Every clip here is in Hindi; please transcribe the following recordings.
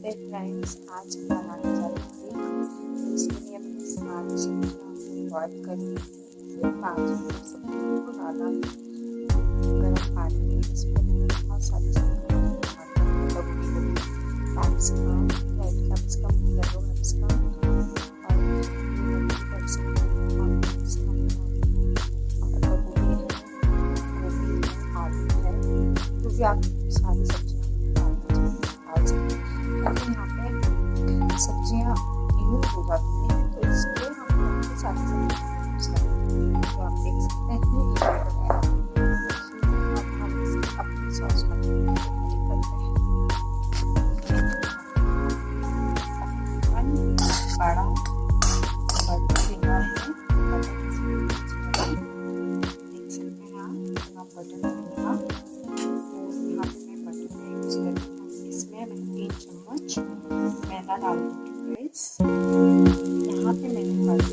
नमस्ते फ्रेंड्स, आज हम बनाने जा रहे हैं तो इसके लिए मैंने सारी सब्जियाँ बॉयल कर ली। फिर 5 मिनट सब्जियों को डाला गर्म पानी में। इसमें मैंने बहुत सारी सब्जियाँ capsicum, red capsicum, yellow capsicum और आलू है, जो भी आप सारी सब्जियाँ डाल सकते हैं। ताकि यहाँ पे सब्जियाँ यूज हो जाती हैं, तो इसलिए हम सारी सब्जियाँ यूज करेंगे। तो आप देख सकते हैं अब हम अपनी सॉस बनाने करते हैं। बड़ा बटर लेना है, देख सकते हैं आप बटर लेगा। यहाँ पे मैं बटर का यूज करती हूँ। इसमें मैं 3 चम्मच मैदा डाल दूँगी फ्रेंड्स। यहाँ पे मैंने बटर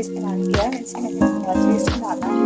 इस्तेमाल किया। वैसे मैंने इसमें डाला है